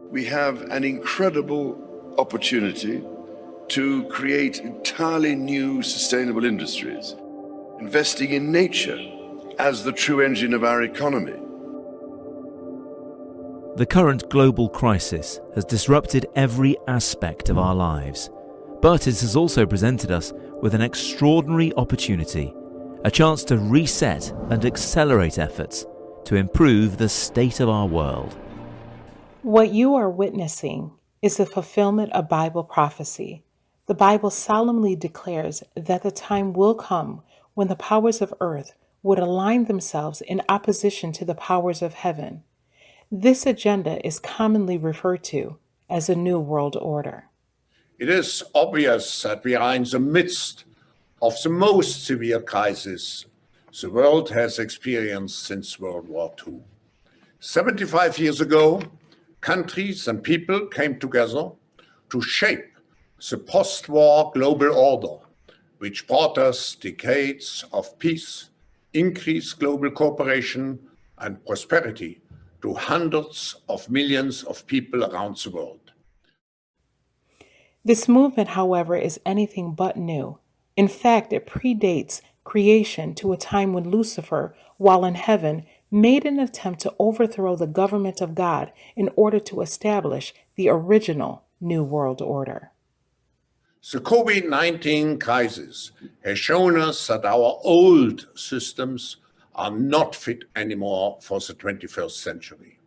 We have an incredible opportunity to create entirely new sustainable industries, investing in nature as the true engine of our economy. The current global crisis has disrupted every aspect of our lives, but it has also presented us with an extraordinary opportunity, a chance to reset and accelerate efforts to improve the state of our world. What you are witnessing is the fulfillment of Bible prophecy. The Bible solemnly declares that the time will come when the powers of earth would align themselves in opposition to the powers of heaven. This agenda is commonly referred to as a New World Order. It is obvious that we are in the midst of the most severe crisis the world has experienced since World War II. 75 years ago, countries and people came together to shape the post-war global order, which brought us decades of peace, increased global cooperation, and prosperity to hundreds of millions of people around the world. This movement, however, is anything but new. In fact, it predates creation to a time when Lucifer, while in heaven, made an attempt to overthrow the government of God in order to establish the original New World Order. The COVID-19 crisis has shown us that our old systems are not fit anymore for the 21st century.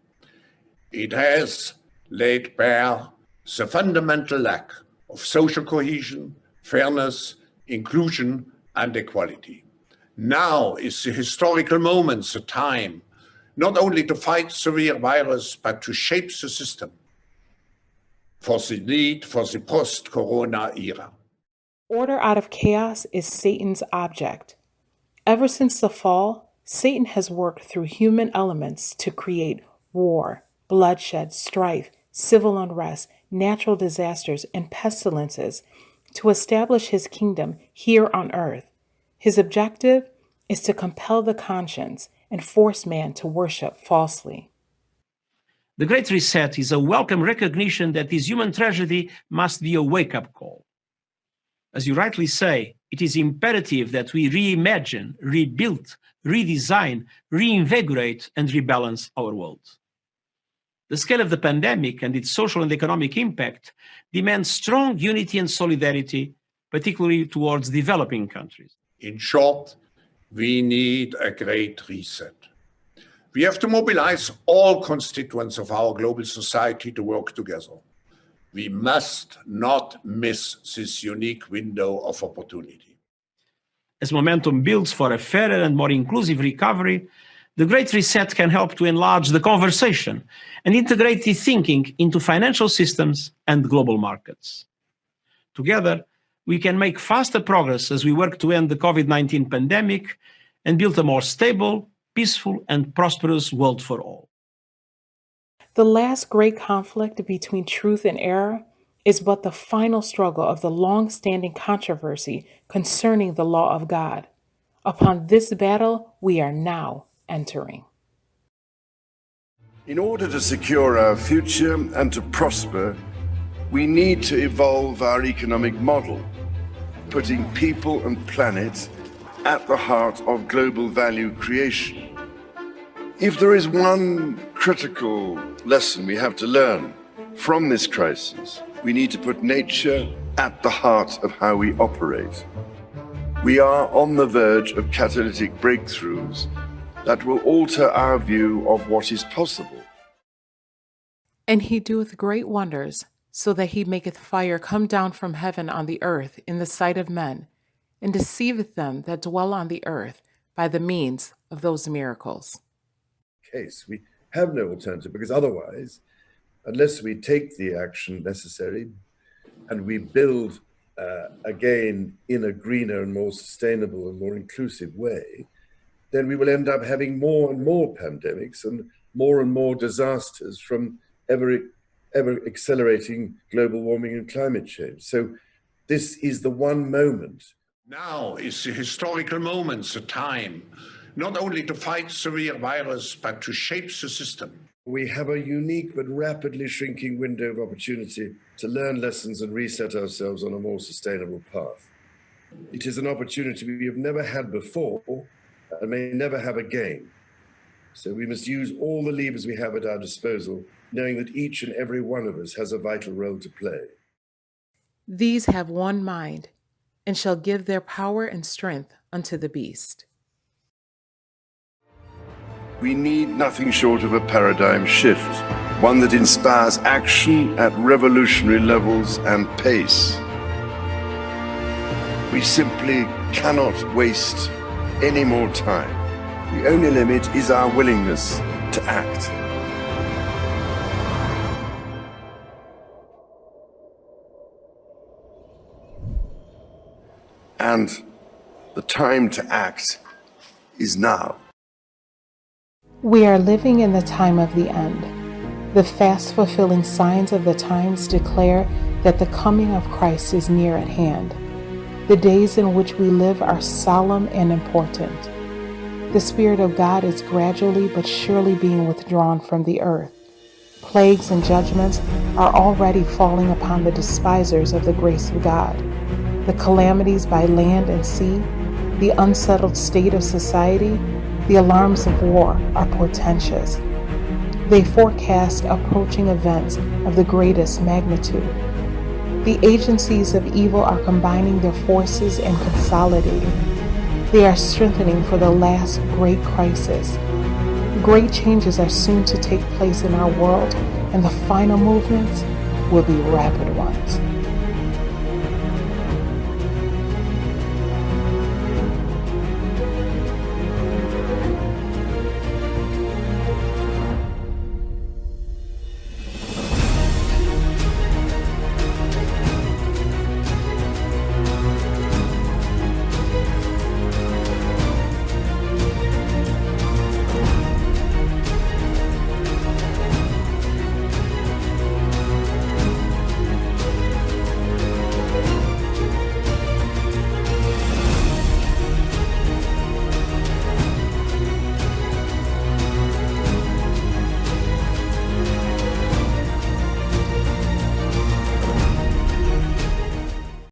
It has laid bare the fundamental lack of social cohesion, fairness, inclusion, and equality. Now is the historical moment, the time, not only to fight severe virus, but to shape the system for the need for the post-corona era. Order out of chaos is Satan's object. Ever since the fall, Satan has worked through human elements to create war, bloodshed, strife, civil unrest, natural disasters, and pestilences to establish his kingdom here on earth. His objective is to compel the conscience and force man to worship falsely. The Great Reset is a welcome recognition that this human tragedy must be a wake-up call. As you rightly say, it is imperative that we reimagine, rebuild, redesign, reinvigorate, and rebalance our world. The scale of the pandemic and its social and economic impact demands strong unity and solidarity, particularly towards developing countries. In short, we need a great reset. We have to mobilize all constituents of our global society to work together. We must not miss this unique window of opportunity. As momentum builds for a fairer and more inclusive recovery, the Great Reset can help to enlarge the conversation and integrate the thinking into financial systems and global markets. Together, we can make faster progress as we work to end the COVID-19 pandemic and build a more stable, peaceful, and prosperous world for all. The last great conflict between truth and error is but the final struggle of the long-standing controversy concerning the law of God. Upon this battle, we are now entering. In order to secure our future and to prosper, we need to evolve our economic model, putting people and planet at the heart of global value creation. If there is one critical lesson we have to learn from this crisis, we need to put nature at the heart of how we operate. We are on the verge of catalytic breakthroughs that will alter our view of what is possible. And he doeth great wonders, so that he maketh fire come down from heaven on the earth in the sight of men, and deceiveth them that dwell on the earth by the means of those miracles. Case. We have no alternative, because otherwise, unless we take the action necessary and we build again in a greener and more sustainable and more inclusive way, then we will end up having more and more pandemics and more disasters from ever accelerating global warming and climate change. So this is the one moment. Now is the historical moment, the time, not only to fight severe virus, but to shape the system We have a unique but rapidly shrinking window of opportunity to learn lessons and reset ourselves on a more sustainable path. It is an opportunity we have never had before and may never have again. So we must use all the levers we have at our disposal, knowing that each and every one of us has a vital role to play. These have one mind, and shall give their power and strength unto the beast. We need nothing short of a paradigm shift, one that inspires action at revolutionary levels and pace. We simply cannot waste any more time. The only limit is our willingness to act. And the time to act is now. We are living in the time of the end. The fast-fulfilling signs of the times declare that the coming of Christ is near at hand. The days in which we live are solemn and important. The Spirit of God is gradually but surely being withdrawn from the earth. Plagues and judgments are already falling upon the despisers of the grace of God. The calamities by land and sea, the unsettled state of society, the alarms of war are portentous. They forecast approaching events of the greatest magnitude. The agencies of evil are combining their forces and consolidating. They are strengthening for the last great crisis. Great changes are soon to take place in our world, and the final movements will be rapid ones.